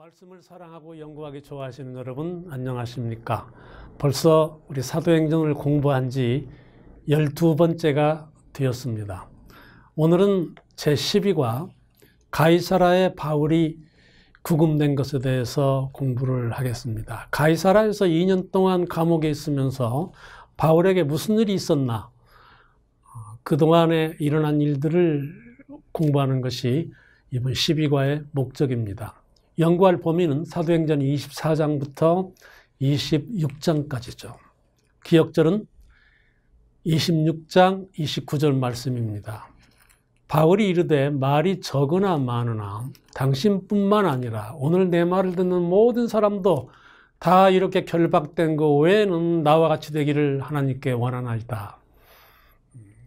말씀을 사랑하고 연구하기 좋아하시는 여러분 안녕하십니까? 벌써 우리 사도행전을 공부한 지 12번째가 되었습니다. 오늘은 제12과 가이사라에 바울이 구금된 것에 대해서 공부를 하겠습니다. 가이사라에서 2년 동안 감옥에 있으면서 바울에게 무슨 일이 있었나? 그동안에 일어난 일들을 공부하는 것이 이번 12과의 목적입니다. 연구할 범위는 사도행전 24장부터 26장까지죠. 기억절은 26장 29절 말씀입니다. 바울이 이르되 말이 적으나 많으나 당신뿐만 아니라 오늘 내 말을 듣는 모든 사람도 다 이렇게 결박된 거 외에는 나와 같이 되기를 하나님께 원하나이다.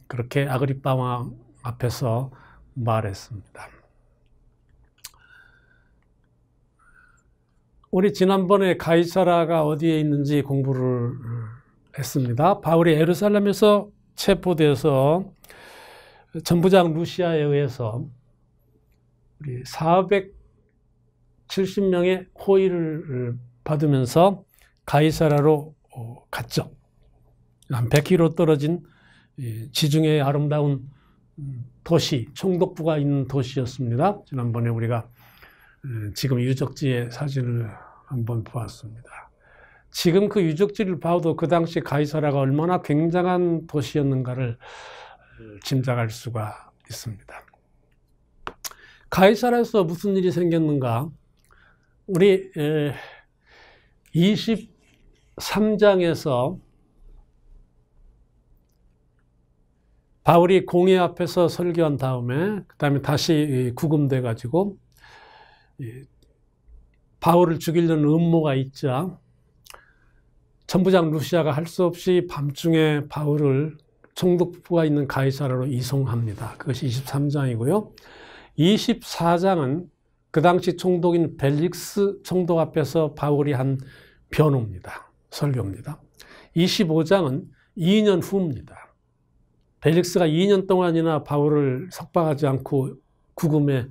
그렇게 아그리빠 왕 앞에서 말했습니다. 우리 지난번에 가이사라가 어디에 있는지 공부를 했습니다. 바울이 예루살렘에서 체포돼서 전부장 루시아에 의해서 우리 470명의 호위를 받으면서 가이사라로 갔죠. 한 100km 떨어진 지중해의 아름다운 도시, 총독부가 있는 도시였습니다. 지난번에 우리가 지금 유적지의 사진을 한번 보았습니다. 지금 그 유적지를 봐도 그 당시 가이사라가 얼마나 굉장한 도시였는가를 짐작할 수가 있습니다. 가이사라에서 무슨 일이 생겼는가? 우리 23장에서 바울이 공회 앞에서 설교한 다음에 그 다음에 다시 구금돼 가지고 바울을 죽이려는 음모가 있자 전부장 루시아가 할 수 없이 밤중에 바울을 총독부가 있는 가이사라로 이송합니다. 그것이 23장이고요. 24장은 그 당시 총독인 벨릭스 총독 앞에서 바울이 한 변호입니다. 설교입니다. 25장은 2년 후입니다. 벨릭스가 2년 동안이나 바울을 석방하지 않고 구금에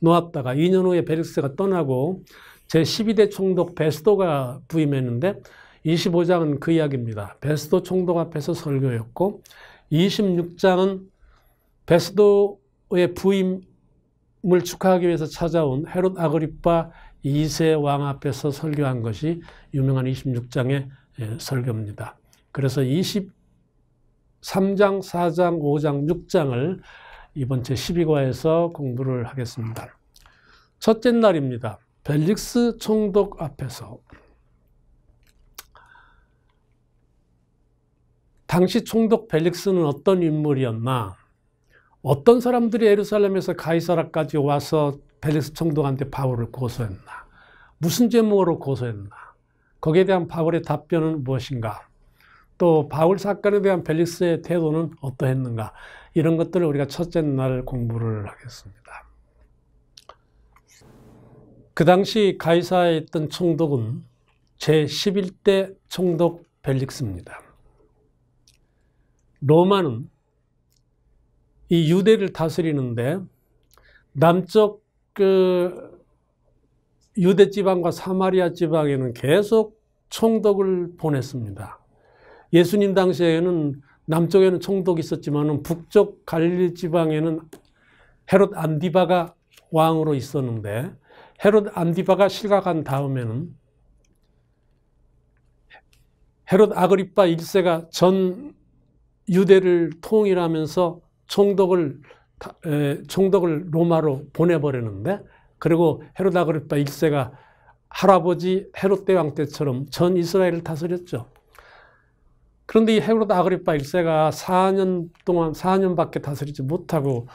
놓았다가 2년 후에 벨릭스가 떠나고 제12대 총독 베스도가 부임했는데 25장은 그 이야기입니다. 베스도 총독 앞에서 설교였고 26장은 베스도의 부임을 축하하기 위해서 찾아온 헤롯 아그리빠 2세 왕 앞에서 설교한 것이 유명한 26장의 설교입니다. 그래서 23장, 4장, 5장, 6장을 이번 제12과에서 공부를 하겠습니다. 첫째 날입니다. 벨릭스 총독 앞에서 당시 총독 벨릭스는 어떤 인물이었나? 어떤 사람들이 예루살렘에서 가이사라까지 와서 벨릭스 총독한테 바울을 고소했나? 무슨 제목으로 고소했나? 거기에 대한 바울의 답변은 무엇인가? 또 바울 사건에 대한 벨릭스의 태도는 어떠했는가? 이런 것들을 우리가 첫째 날 공부를 하겠습니다. 그 당시 가이사라에 있던 총독은 제11대 총독 벨릭스입니다. 로마는 이 유대를 다스리는데 남쪽 유대 지방과 사마리아 지방에는 계속 총독을 보냈습니다. 예수님 당시에는 남쪽에는 총독이 있었지만 북쪽 갈릴리 지방에는 헤롯 안디바가 왕으로 있었는데 헤롯 안디바가 실각한 다음에는 헤롯 아그리빠 1세가 전 유대를 통일하면서 총독을 로마로 보내버렸는데 그리고 헤롯 아그리빠 1세가 할아버지 헤롯 대왕 때처럼 전 이스라엘을 다스렸죠. 그런데 이 헤롯 아그리빠 1세가 4년밖에 다스리지 못하고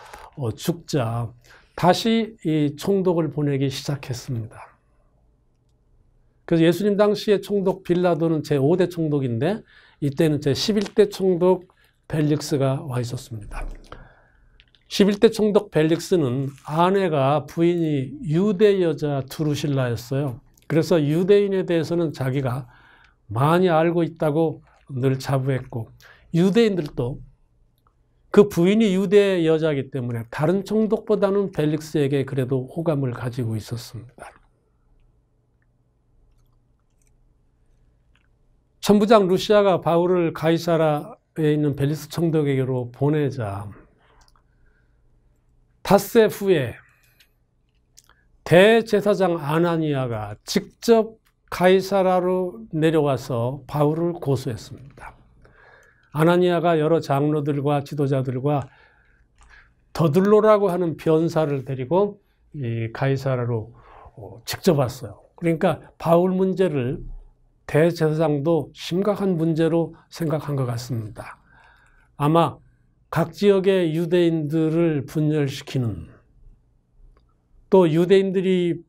죽자 다시 이 총독을 보내기 시작했습니다. 그래서 예수님 당시의 총독 빌라도는 제5대 총독인데 이때는 제11대 총독 벨릭스가 와 있었습니다. 11대 총독 벨릭스는 아내가 부인이 유대 여자 두루실라였어요. 그래서 유대인에 대해서는 자기가 많이 알고 있다고 늘 자부했고 유대인들도 그 부인이 유대 여자이기 때문에 다른 총독보다는 벨릭스에게 그래도 호감을 가지고 있었습니다. 천부장 루시아가 바울을 가이사라에 있는 벨리스 총독에게로 보내자 닷새 후에 대제사장 아나니아가 직접 가이사라로 내려와서 바울을 고소했습니다. 아나니아가 여러 장로들과 지도자들과 더들로라고 하는 변사를 데리고 이 가이사라로 직접 왔어요. 그러니까 바울 문제를 대제사장도 심각한 문제로 생각한 것 같습니다. 아마 각 지역의 유대인들을 분열시키는, 또 유대인들이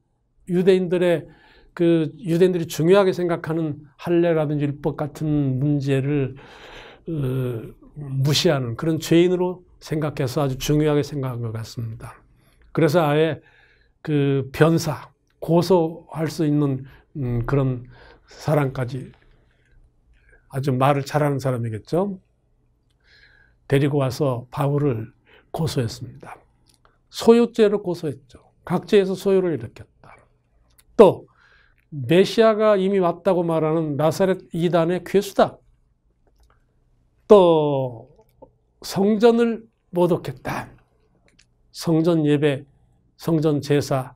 중요하게 생각하는 할례라든지 율법 같은 문제를 무시하는 그런 죄인으로 생각해서 아주 중요하게 생각한 것 같습니다. 그래서 아예 그 변사, 고소할 수 있는 그런 사람까지, 아주 말을 잘하는 사람이겠죠, 데리고 와서 바울을 고소했습니다. 소유죄로 고소했죠. 각지에서 소유를 일으켰다. 또 메시아가 이미 왔다고 말하는 나사렛 이단의 괴수다. 또 성전을 모독했다. 성전 예배, 성전 제사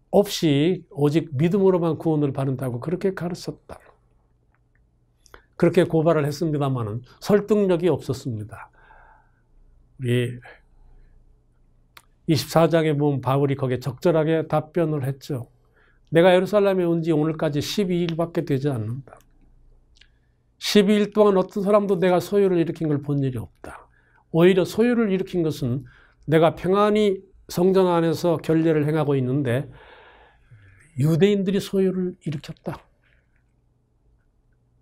없이 오직 믿음으로만 구원을 받는다고 그렇게 가르쳤다. 그렇게 고발을 했습니다마는 설득력이 없었습니다. 우리 24장에 보면 바울이 거기에 적절하게 답변을 했죠. 내가 예루살렘에 온 지 오늘까지 12일밖에 되지 않는다. 12일 동안 어떤 사람도 내가 소유를 일으킨 걸 본 일이 없다. 오히려 소유를 일으킨 것은 내가 평안히 성전 안에서 결례를 행하고 있는데 유대인들이 소유를 일으켰다.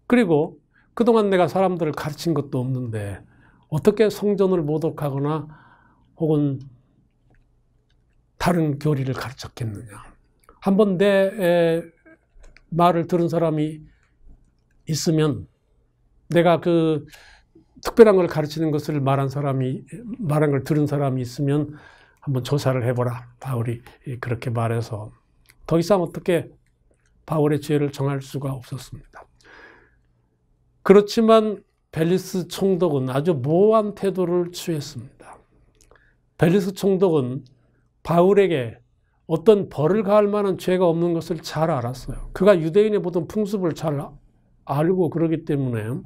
그리고 그동안 내가 사람들을 가르친 것도 없는데 어떻게 성전을 모독하거나 혹은 다른 교리를 가르쳤겠느냐. 한번 내 말을 들은 사람이 있으면, 내가 그 특별한 걸 가르치는 것을 말한 걸 들은 사람이 있으면 한번 조사를 해보라. 바울이 그렇게 말해서 더 이상 어떻게 바울의 죄를 정할 수가 없었습니다. 그렇지만 벨리스 총독은 아주 모호한 태도를 취했습니다. 벨리스 총독은 바울에게 어떤 벌을 가할 만한 죄가 없는 것을 잘 알았어요. 그가 유대인의 모든 풍습을 잘 알고 그러기 때문에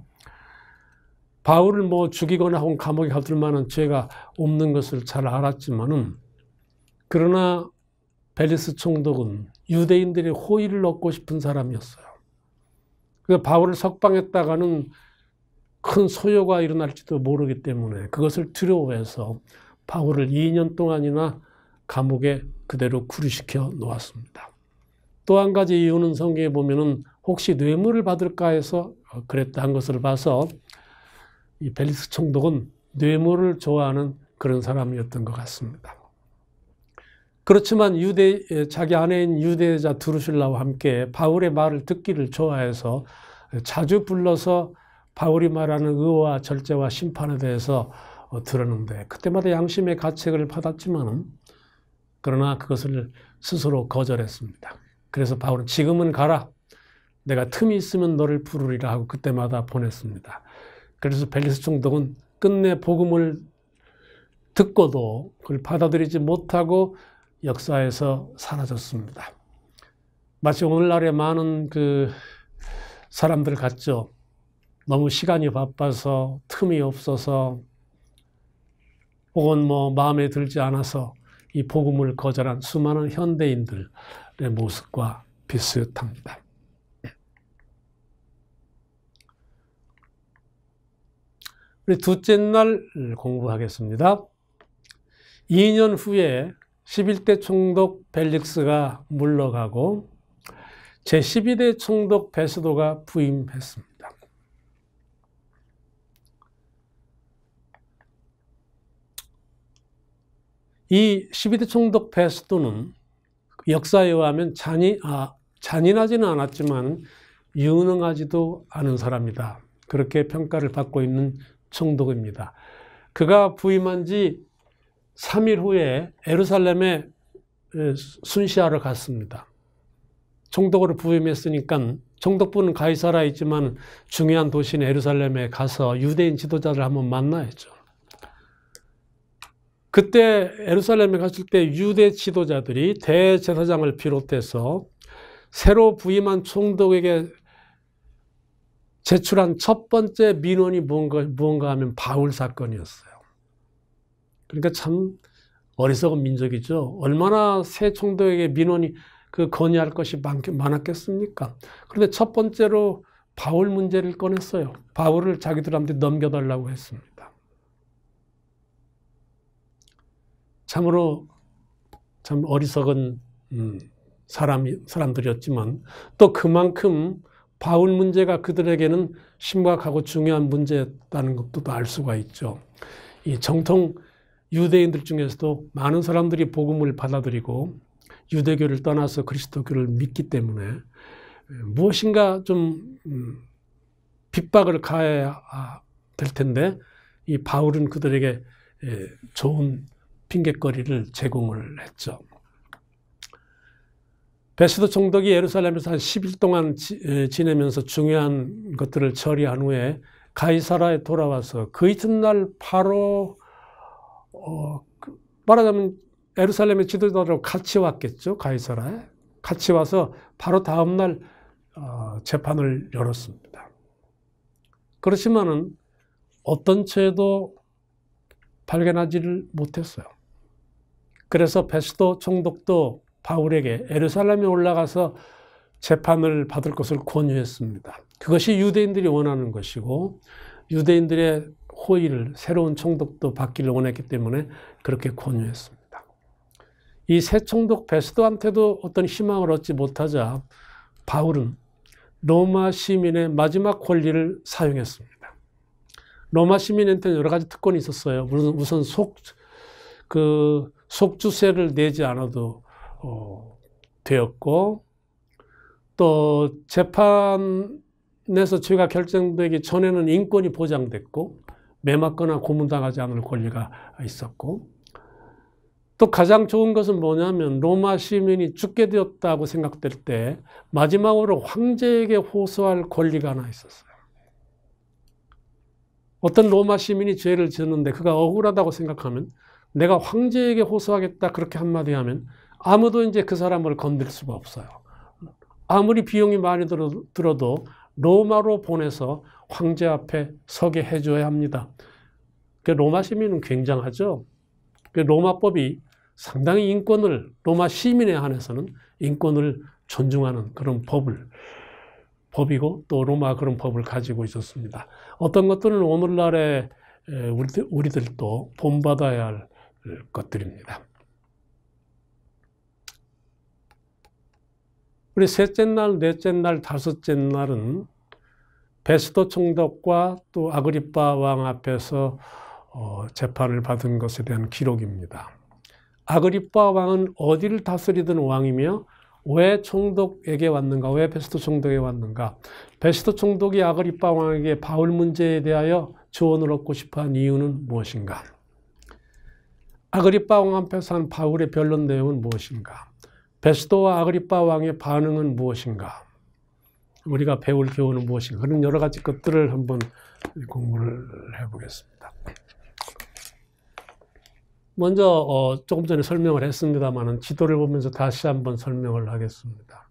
바울을 뭐 죽이거나 혹은 감옥에 가둘 만한 죄가 없는 것을 잘 알았지만은, 그러나 벨리스 총독은 유대인들의 호의를 얻고 싶은 사람이었어요. 그래서 바울을 석방했다가는 큰 소요가 일어날지도 모르기 때문에 그것을 두려워해서 바울을 2년 동안이나 감옥에 그대로 구류시켜 놓았습니다. 또 한 가지 이유는 성경에 보면은 혹시 뇌물을 받을까 해서 그랬다는 것을 봐서 이 벨리스 총독은 뇌물을 좋아하는 그런 사람이었던 것 같습니다. 그렇지만 자기 아내인 유대자 드루실라와 함께 바울의 말을 듣기를 좋아해서 자주 불러서 바울이 말하는 의와 절제와 심판에 대해서 들었는데, 그때마다 양심의 가책을 받았지만은 그러나 그것을 스스로 거절했습니다. 그래서 바울은 지금은 가라. 내가 틈이 있으면 너를 부르리라 하고 그때마다 보냈습니다. 그래서 벨리스 총독은 끝내 복음을 듣고도 그걸 받아들이지 못하고 역사에서 사라졌습니다. 마치 오늘날의 많은 그 사람들 같죠. 너무 시간이 바빠서, 틈이 없어서, 혹은 뭐 마음에 들지 않아서 이 복음을 거절한 수많은 현대인들의 모습과 비슷합니다. 우리 둘째 날 공부하겠습니다. 2년 후에 11대 총독 벨릭스가 물러가고 제12대 총독 베스도가 부임했습니다. 이 12대 총독 베스도는 역사에 의하면 잔인하지는 않았지만 유능하지도 않은 사람이다. 그렇게 평가를 받고 있는 총독입니다. 그가 부임한 지 3일 후에 예루살렘에 순시하러 갔습니다. 총독으로 부임했으니까 총독부는 가이사라에 있지만 중요한 도시인 예루살렘에 가서 유대인 지도자를 한번 만나야죠. 그때 예루살렘에 갔을 때 유대 지도자들이 대제사장을 비롯해서 새로 부임한 총독에게 제출한 첫 번째 민원이 무언가 하면 바울 사건이었어요. 그러니까 참 어리석은 민족이죠. 얼마나 새 총독에게 민원이 건의할 것이 많았겠습니까? 그런데 첫 번째로 바울 문제를 꺼냈어요. 바울을 자기들한테 넘겨달라고 했습니다. 참으로 참 어리석은 사람들이었지만 또 그만큼 바울 문제가 그들에게는 심각하고 중요한 문제였다는 것도 알 수가 있죠. 이 정통 유대인들 중에서도 많은 사람들이 복음을 받아들이고 유대교를 떠나서 그리스도교를 믿기 때문에 무엇인가 좀 핍박을 가해야 될 텐데 이 바울은 그들에게 좋은 핑곗거리를 제공을 했죠. 베스도 총독이 예루살렘에서 한 10일 동안 지내면서 중요한 것들을 처리한 후에 가이사라에 돌아와서 그 이튿날 바로 말하자면 예루살렘의 지도자로 같이 왔겠죠. 가이사라에. 같이 와서 바로 다음날 재판을 열었습니다. 그렇지만은 어떤 죄도 발견하지를 못했어요. 그래서 베스도 총독도 바울에게 예루살렘에 올라가서 재판을 받을 것을 권유했습니다. 그것이 유대인들이 원하는 것이고 유대인들의 호의를 새로운 총독도 받기를 원했기 때문에 그렇게 권유했습니다. 이 새 총독 베스도한테도 어떤 희망을 얻지 못하자 바울은 로마 시민의 마지막 권리를 사용했습니다. 로마 시민한테는 여러 가지 특권이 있었어요. 우선 속주세를 내지 않아도 되었고, 또 재판에서 죄가 결정되기 전에는 인권이 보장됐고, 매맞거나 고문당하지 않을 권리가 있었고, 또 가장 좋은 것은 뭐냐면 로마 시민이 죽게 되었다고 생각될 때 마지막으로 황제에게 호소할 권리가 하나 있었어요. 어떤 로마 시민이 죄를 지었는데 그가 억울하다고 생각하면 내가 황제에게 호소하겠다 그렇게 한마디 하면 아무도 이제 그 사람을 건들 수가 없어요. 아무리 비용이 많이 들어도 로마로 보내서 황제 앞에 서게 해줘야 합니다. 로마 시민은 굉장하죠. 로마법이 상당히 로마 시민에 한해서는 인권을 존중하는 그런 법이고 또 로마 그런 법을 가지고 있었습니다. 어떤 것들은 오늘날에 우리들도 본받아야 할 것들입니다. 우리 셋째 날, 넷째 날, 다섯째 날은 베스도 총독과 또 아그리빠 왕 앞에서 재판을 받은 것에 대한 기록입니다. 아그리빠 왕은 어디를 다스리던 왕이며 왜 총독에게 왔는가? 왜 베스도 총독에게 왔는가? 베스도 총독이 아그리빠 왕에게 바울 문제에 대하여 조언을 얻고 싶어한 이유는 무엇인가? 아그리빠 왕 앞에서 한 바울의 변론 내용은 무엇인가? 베스도와 아그리빠 왕의 반응은 무엇인가? 우리가 배울 교훈은 무엇인가? 그런 여러 가지 것들을 한번 공부를 해보겠습니다. 먼저 조금 전에 설명을 했습니다만 지도를 보면서 다시 한번 설명을 하겠습니다.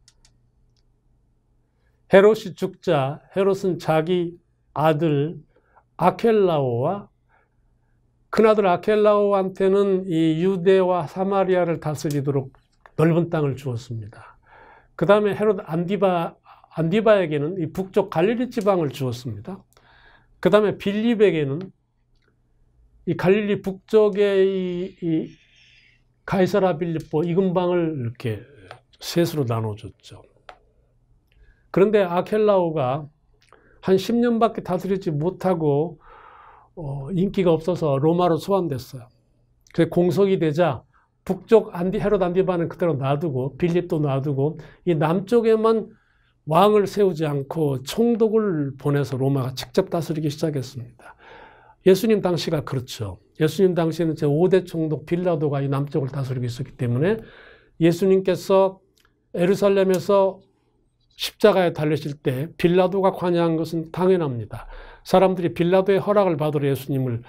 헤롯이 죽자 헤롯은 자기 아들 아켈라오와 큰아들 아켈라오한테는 이 유대와 사마리아를 다스리도록 넓은 땅을 주었습니다. 그 다음에 헤롯 안디바에게는 이 북쪽 갈릴리 지방을 주었습니다. 그 다음에 빌립에게는 이 갈릴리 북쪽의 이 가이사라 빌립보 이 근방을 이렇게 셋으로 나눠줬죠. 그런데 아켈라오가 한 10년밖에 다스리지 못하고 인기가 없어서 로마로 소환됐어요. 그래서 공석이 되자 북쪽 헤롯 안디바는 그대로 놔두고 빌립도 놔두고 이 남쪽에만 왕을 세우지 않고 총독을 보내서 로마가 직접 다스리기 시작했습니다. 예수님 당시가 그렇죠. 예수님 당시에는 제5대 총독 빌라도가 이 남쪽을 다스리고 있었기 때문에 예수님께서 예루살렘에서 십자가에 달리실 때 빌라도가 관여한 것은 당연합니다. 사람들이 빌라도의 허락을 받으러 예수님을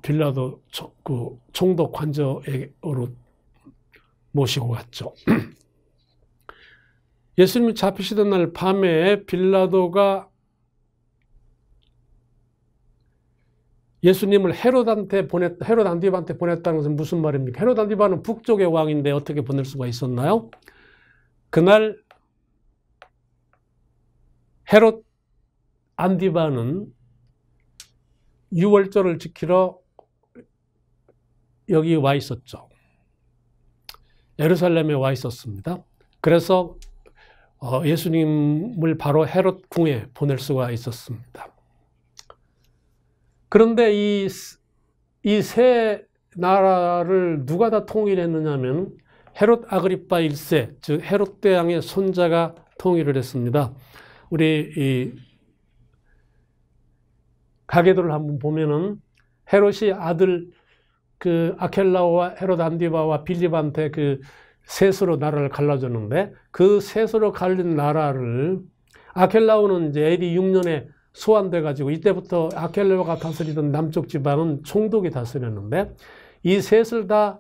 빌라도 그 총독 관저로 모시고 갔죠. 예수님이 잡히시던 날 밤에 빌라도가 예수님을 헤롯 안디바한테 보냈다는 것은 무슨 말입니까? 헤롯 안디바는 북쪽의 왕인데 어떻게 보낼 수가 있었나요? 그날 헤롯 안디바는 유월절을 지키러 여기 와 있었죠. 예루살렘에 와 있었습니다. 그래서 예수님을 바로 헤롯 궁에 보낼 수가 있었습니다. 그런데 이 세 나라를 누가 다 통일했느냐면 헤롯 아그리파 1세, 즉 헤롯 대왕의 손자가 통일을 했습니다. 우리 이 가계도를 한번 보면은 헤롯이 아들 그 아켈라오와 헤롯 안디바와 빌립한테 그 셋으로 나라를 갈라줬는데 그 셋으로 갈린 나라를 아켈라오는 이제 AD 6년에 소환돼 가지고 이때부터 아켈라오가 다스리던 남쪽 지방은 총독이 다스렸는데 이 셋을 다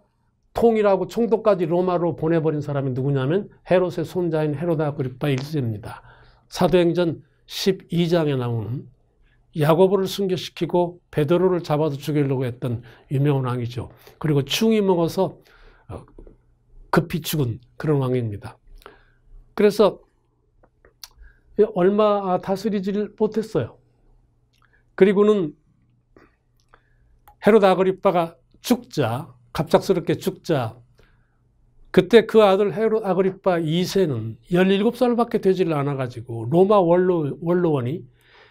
통일하고 총독까지 로마로 보내버린 사람이 누구냐면 헤롯의 손자인 헤롯 아그리파 1세입니다. 사도행전 12장에 나오는 야고보를 순교시키고 베드로를 잡아서 죽이려고 했던 유명한 왕이죠. 그리고 충이 먹어서 급히 죽은 그런 왕입니다. 그래서 얼마 다스리지를 못했어요. 그리고는 헤롯 아그리파가 죽자, 갑작스럽게 죽자, 그때 그 아들 헤롯 아그리파 2세는 17살밖에 되지를 않아가지고 로마 원로원이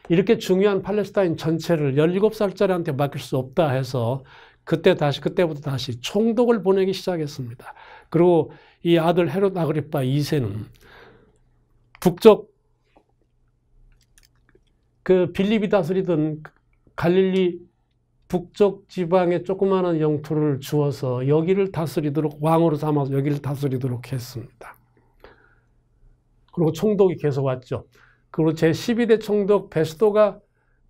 이렇게 중요한 팔레스타인 전체를 17살짜리한테 맡길 수 없다 해서 그때부터 다시 총독을 보내기 시작했습니다. 그리고 이 아들 헤롯 아그리파 2세는 북쪽 그 빌립이 다스리던 갈릴리 북쪽 지방의 조그마한 영토를 주어서 여기를 다스리도록 왕으로 삼아서 여기를 다스리도록 했습니다. 그리고 총독이 계속 왔죠. 그리고 제12대 총독 베스도가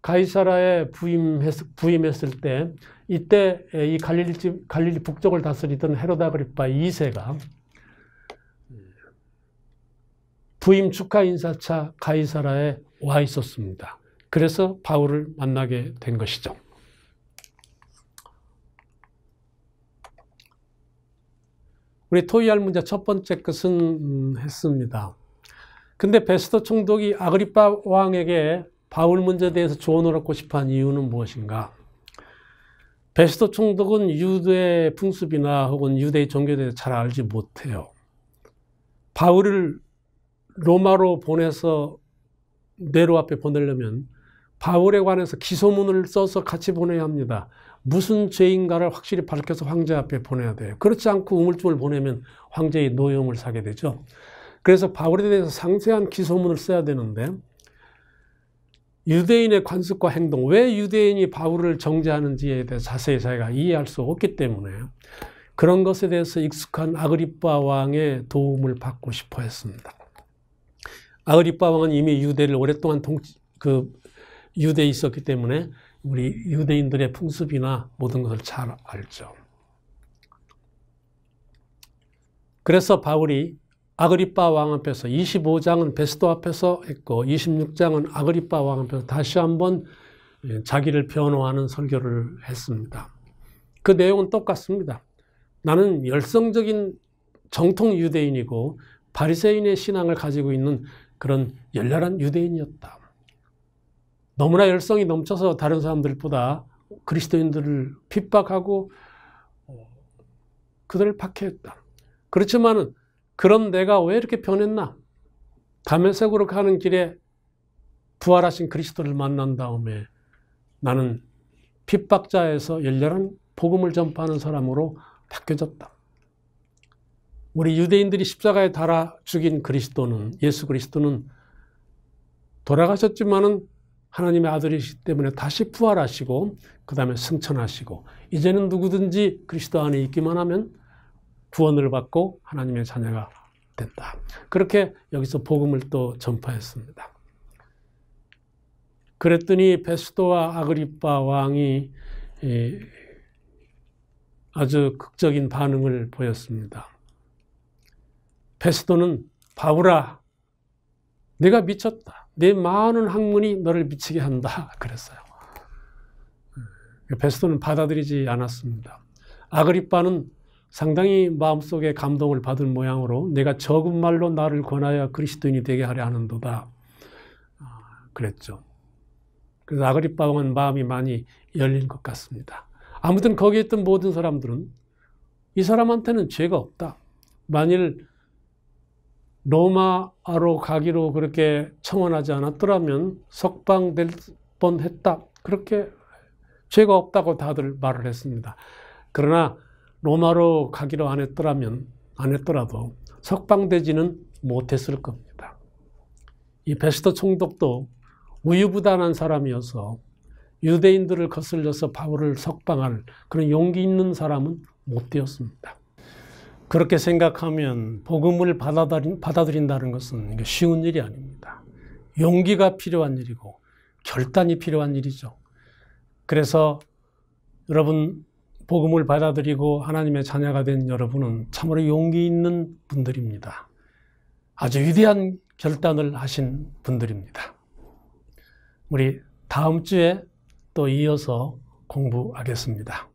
가이사라에 부임했을 때 이때 이 갈릴리 북쪽을 다스리던 헤롯 아그리파 2세가 부임 축하 인사차 가이사라에 와 있었습니다. 그래서 바울을 만나게 된 것이죠. 우리 토의할 문제 첫 번째 것은 했습니다. 근데 베스도 총독이 아그리파 왕에게 바울 문제에 대해서 조언을 얻고 싶어한 이유는 무엇인가? 베스도 총독은 유대 풍습이나 혹은 유대의 종교에 대해서 잘 알지 못해요. 바울을 로마로 보내서 네로 앞에 보내려면 바울에 관해서 기소문을 써서 같이 보내야 합니다. 무슨 죄인가를 확실히 밝혀서 황제 앞에 보내야 돼요. 그렇지 않고 우물쭈물 보내면 황제의 노여움을 사게 되죠. 그래서 바울에 대해서 상세한 기소문을 써야 되는데 유대인의 관습과 행동, 왜 유대인이 바울을 정죄하는지에 대해서 자세히 자기가 이해할 수 없기 때문에 그런 것에 대해서 익숙한 아그리파 왕의 도움을 받고 싶어 했습니다. 아그리파 왕은 이미 유대를 오랫동안 유대에 있었기 때문에 우리 유대인들의 풍습이나 모든 것을 잘 알죠. 그래서 바울이 아그리파 왕 앞에서 25장은 베스도 앞에서 했고 26장은 아그리파 왕 앞에서 다시 한번 자기를 변호하는 설교를 했습니다. 그 내용은 똑같습니다. 나는 열성적인 정통 유대인이고 바리새인의 신앙을 가지고 있는 그런 열렬한 유대인이었다. 너무나 열성이 넘쳐서 다른 사람들보다 그리스도인들을 핍박하고 그들을 박해했다. 그렇지만은 그런 내가 왜 이렇게 변했나? 다메섹으로 가는 길에 부활하신 그리스도를 만난 다음에 나는 핍박자에서 열렬한 복음을 전파하는 사람으로 바뀌어졌다. 우리 유대인들이 십자가에 달아 죽인 그리스도는, 예수 그리스도는 돌아가셨지만은 하나님의 아들이시기 때문에 다시 부활하시고 그 다음에 승천하시고 이제는 누구든지 그리스도 안에 있기만 하면 구원을 받고 하나님의 자녀가 된다. 그렇게 여기서 복음을 또 전파했습니다. 그랬더니 베스도와 아그리빠 왕이 아주 극적인 반응을 보였습니다. 베스도는 바울아, 내가 미쳤다. 내 많은 학문이 너를 미치게 한다. 그랬어요. 베스도는 받아들이지 않았습니다. 아그리빠는 상당히 마음속에 감동을 받은 모양으로 내가 적은 말로 나를 권하여 그리스도인이 되게 하려 하는도다. 그랬죠. 그래서 아그리빠 왕은 마음이 많이 열린 것 같습니다. 아무튼 거기에 있던 모든 사람들은 이 사람한테는 죄가 없다. 만일 로마로 가기로 그렇게 청원하지 않았더라면 석방될 뻔했다. 그렇게 죄가 없다고 다들 말을 했습니다. 그러나 로마로 가기로 안 했더라도 석방되지는 못했을 겁니다. 이 베스도 총독도 우유부단한 사람이어서 유대인들을 거슬려서 바울을 석방할 그런 용기 있는 사람은 못 되었습니다. 그렇게 생각하면 복음을 받아들인다는 것은 쉬운 일이 아닙니다. 용기가 필요한 일이고 결단이 필요한 일이죠. 그래서 여러분 복음을 받아들이고 하나님의 자녀가 된 여러분은 참으로 용기 있는 분들입니다. 아주 위대한 결단을 하신 분들입니다. 우리 다음 주에 또 이어서 공부하겠습니다.